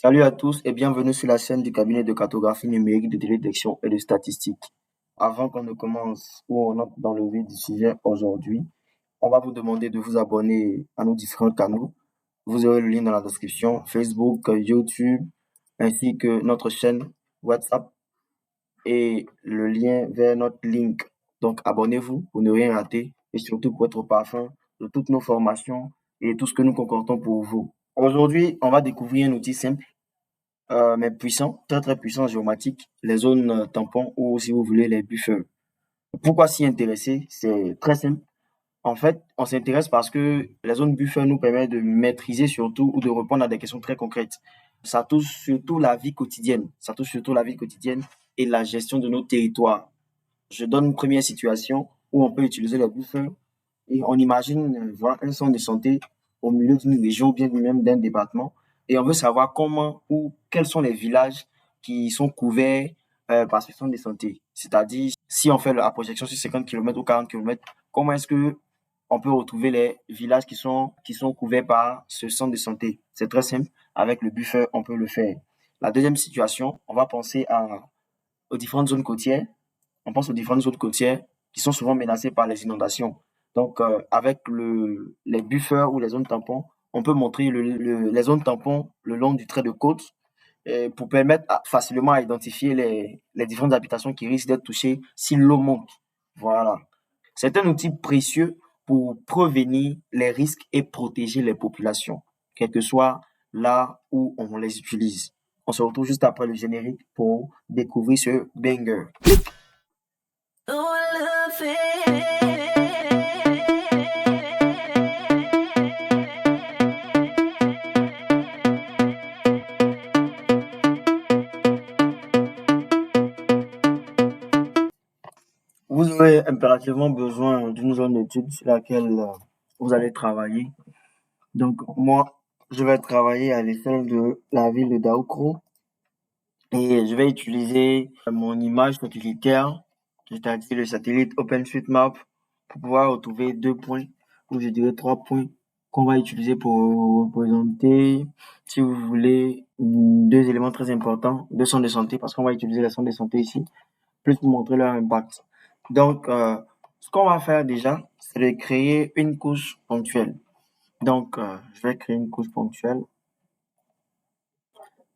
Salut à tous et bienvenue sur la chaîne du cabinet de cartographie numérique, de détection et de statistiques. Avant qu'on ne commence ou on entre dans le vif du sujet aujourd'hui, on va vous demander de vous abonner à nos différents canaux. Vous aurez le lien dans la description, Facebook, YouTube, ainsi que notre chaîne WhatsApp et le lien vers notre link. Donc abonnez-vous pour ne rien rater et surtout pour être au parfum de toutes nos formations et tout ce que nous concoctons pour vous. Aujourd'hui, on va découvrir un outil simple mais puissant, très très puissant, géomatique, les zones tampons ou si vous voulez les buffers. Pourquoi s'y intéresser? C'est très simple. En fait, on s'intéresse parce que les zones buffers nous permettent de maîtriser surtout ou de répondre à des questions très concrètes. Ça touche surtout la vie quotidienne. Ça touche surtout la vie quotidienne et la gestion de nos territoires. Je donne une première situation où on peut utiliser les buffers et on imagine voir un centre de santé au milieu d'une région ou bien même d'un département. Et on veut savoir comment ou quels sont les villages qui sont couverts par ce centre de santé. C'est-à-dire, si on fait la projection sur 50 km ou 40 km, comment est-ce que on peut retrouver les villages qui sont couverts par ce centre de santé? C'est très simple. Avec le buffer, on peut le faire. La deuxième situation, on va penser aux différentes zones côtières. On pense aux différentes zones côtières qui sont souvent menacées par les inondations. Donc, avec les buffers ou les zones tampons, on peut montrer les zones tampons le long du trait de côte pour permettre facilement à identifier les différentes habitations qui risquent d'être touchées si l'eau monte. Voilà. C'est un outil précieux pour prévenir les risques et protéger les populations, quel que soit là où on les utilise. On se retrouve juste après le générique pour découvrir ce banger. Vous aurez impérativement besoin d'une zone d'étude sur laquelle vous allez travailler. Donc, moi, je vais travailler à l'échelle de la ville de Daoukro et je vais utiliser mon image satellitaire, c'est-à-dire le satellite OpenStreetMap, pour pouvoir retrouver 2 points, ou je dirais 3 points, qu'on va utiliser pour représenter, si vous voulez, 2 éléments très importants, 2 centres de santé, parce qu'on va utiliser les centres de santé ici, plus pour montrer leur impact. Donc, ce qu'on va faire déjà, c'est de créer une couche ponctuelle. Donc, je vais créer une couche ponctuelle.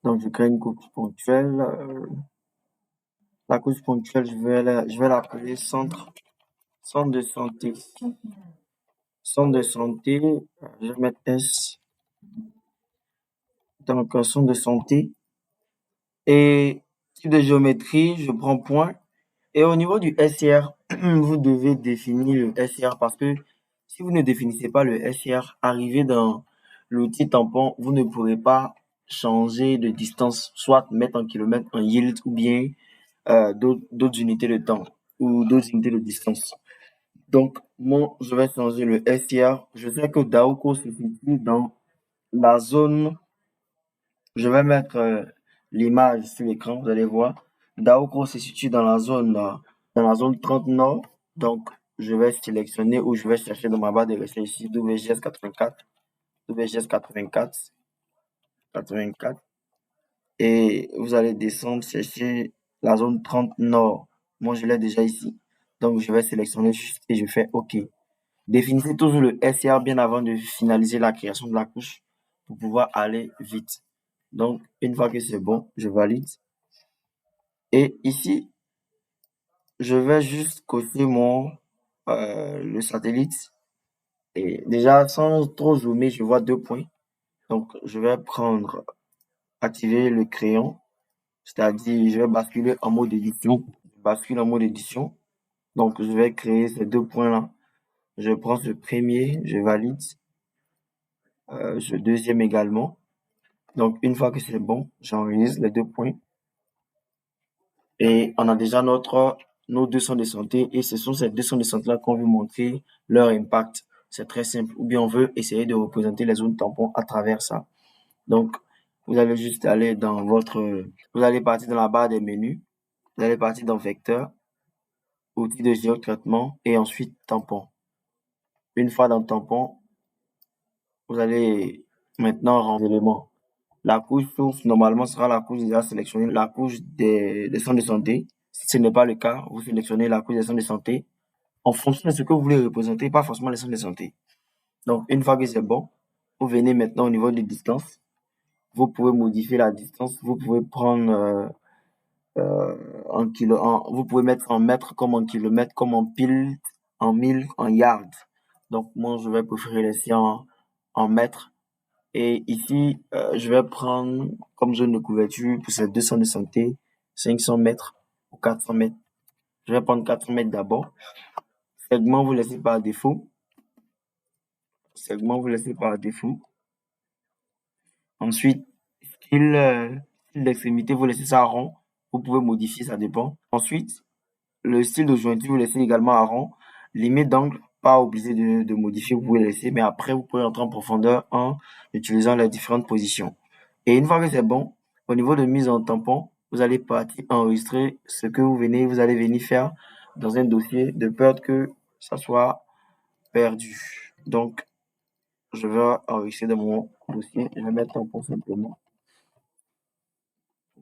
Donc, je crée une couche ponctuelle. La couche ponctuelle, je vais l'appeler centre de santé. Centre de santé, je vais mettre S. Donc, centre de santé. Et type de géométrie, je prends point. Et au niveau du SR, vous devez définir le SR parce que si vous ne définissez pas le SR, arrivé dans l'outil tampon, vous ne pourrez pas changer de distance, soit mettre en kilomètres, en yield ou bien d'autres unités de temps ou d'autres unités de distance. Donc, moi, je vais changer le SR. Je sais que Daoko se situe dans la zone. Je vais mettre l'image sur l'écran, vous allez voir. Daoko se situe dans la zone 30 nord. Donc, je vais sélectionner ou je vais chercher dans ma barre de recherche ici WGS 84, WGS 84, 84. Et vous allez descendre, chercher la zone 30 nord. Moi, je l'ai déjà ici. Donc, je vais sélectionner juste et je fais OK. Définissez toujours le SR bien avant de finaliser la création de la couche pour pouvoir aller vite. Donc, une fois que c'est bon, je valide. Et ici, je vais juste cocher le satellite. Et déjà, sans trop zoomer, je vois 2 points. Donc, je vais activer le crayon. C'est-à-dire, je vais basculer en mode édition. Je bascule en mode édition. Donc, je vais créer ces 2 points-là. Je prends ce premier, je valide. Ce deuxième également. Donc, une fois que c'est bon, j'enregistre les 2 points. Et on a déjà nos 200 de santé. Et ce sont ces 200 de santé-là qu'on veut montrer leur impact. C'est très simple. Ou bien on veut essayer de représenter les zones tampons à travers ça. Donc, vous allez juste aller vous allez partir dans la barre des menus. Vous allez partir dans vecteur, outils de géotraitement et ensuite tampon. Une fois dans tampon, vous allez maintenant rendre l'élément. La couche source, normalement, sera la couche déjà sélectionnée, la couche des centres de santé. Si ce n'est pas le cas, vous sélectionnez la couche des centres de santé en fonction de ce que vous voulez représenter, pas forcément les centres de santé. Donc, une fois que c'est bon, vous venez maintenant au niveau des distances. Vous pouvez modifier la distance. Vous pouvez prendre vous pouvez mettre en mètres comme en kilomètres, comme en pile, en mille, en yards. Donc, moi, je vais préférer laisser en mètres. Et ici, je vais prendre comme zone de couverture pour ces 200 de santé, 500 mètres ou 400 mètres. Je vais prendre 400 mètres d'abord. Segment, vous laissez par défaut. Segment, vous laissez par défaut. Ensuite, style d'extrémité, vous laissez ça rond. Vous pouvez modifier, ça dépend. Ensuite, le style de jointure, vous laissez également à rond. Limite d'angle, pas obligé de modifier, vous pouvez laisser, mais après, vous pouvez entrer en profondeur en utilisant les différentes positions. Et une fois que c'est bon, au niveau de mise en tampon, vous allez partir enregistrer ce que vous allez venir faire dans un dossier de peur que ça soit perdu. Donc, je vais enregistrer dans mon dossier. Je vais mettre tampon simplement.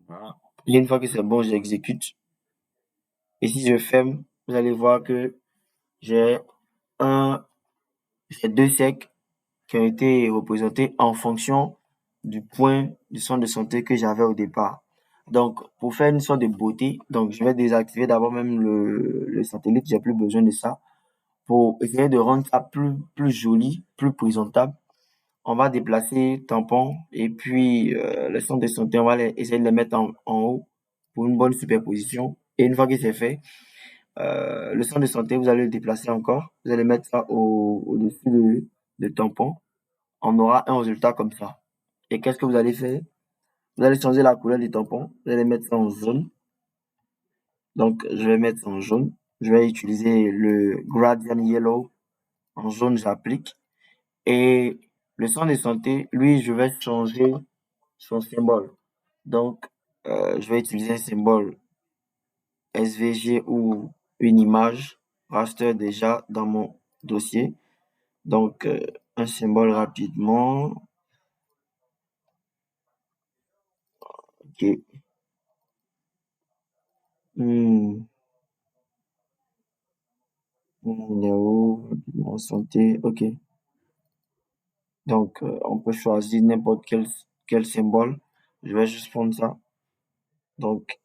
Voilà. Et une fois que c'est bon, j'exécute. Et si je ferme, vous allez voir que j'ai j'ai deux cercles qui ont été représentés en fonction du point du centre de santé que j'avais au départ. Donc, pour faire une sorte de beauté, donc je vais désactiver d'abord même le satellite, j'ai plus besoin de ça. Pour essayer de rendre ça plus joli, plus présentable, on va déplacer tampon et puis le centre de santé, on va essayer de les mettre en haut pour une bonne superposition. Et une fois que c'est fait, le centre de santé, vous allez le déplacer encore. Vous allez mettre ça au-dessus de tampon. On aura un résultat comme ça. Et qu'est-ce que vous allez faire? Vous allez changer la couleur du tampon. Vous allez mettre ça en jaune. Donc, je vais mettre ça en jaune. Je vais utiliser le gradient yellow. En jaune, j'applique. Et le centre de santé, lui, je vais changer son symbole. Donc, je vais utiliser un symbole SVG ou une image raster déjà dans mon dossier. Donc, un symbole rapidement. Ok. Hmm. Il est où? Rapidement, santé. Ok. Donc, on peut choisir n'importe quel symbole. Je vais juste prendre ça. Donc,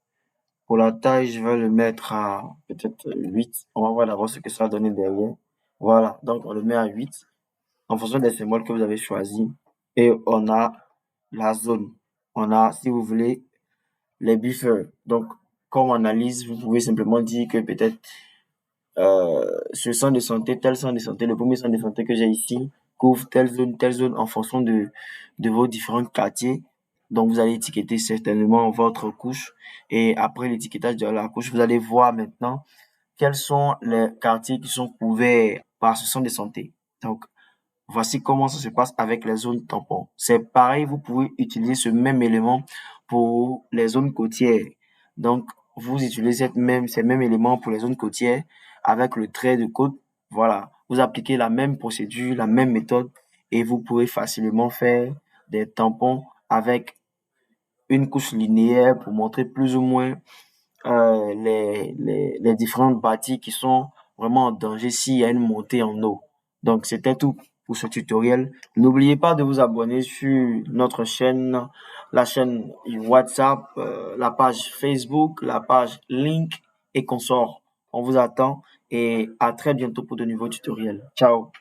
pour la taille, je vais le mettre à peut-être 8. On va voir d'abord ce que ça va donner derrière. Voilà. Donc, on le met à 8 en fonction des symboles que vous avez choisis. Et on a la zone. On a, si vous voulez, les buffers. Donc, comme analyse, vous pouvez simplement dire que peut-être ce centre de santé, tel centre de santé, le premier centre de santé que j'ai ici couvre telle zone en fonction de vos différents quartiers. Donc, vous allez étiqueter certainement votre couche. Et après l'étiquetage de la couche, vous allez voir maintenant quels sont les quartiers qui sont couverts par ce centre de santé. Donc, voici comment ça se passe avec les zones tampons. C'est pareil, vous pouvez utiliser ce même élément pour les zones côtières. Donc, vous utilisez ces mêmes éléments pour les zones côtières avec le trait de côte. Voilà, vous appliquez la même procédure, la même méthode et vous pourrez facilement faire des tampons avec une couche linéaire pour montrer plus ou moins les différentes bâtis qui sont vraiment en danger s'il y a une montée en eau. Donc, c'était tout pour ce tutoriel. N'oubliez pas de vous abonner sur notre chaîne, la chaîne WhatsApp, la page Facebook, la page Link et consorts. On vous attend et à très bientôt pour de nouveaux tutoriels. Ciao!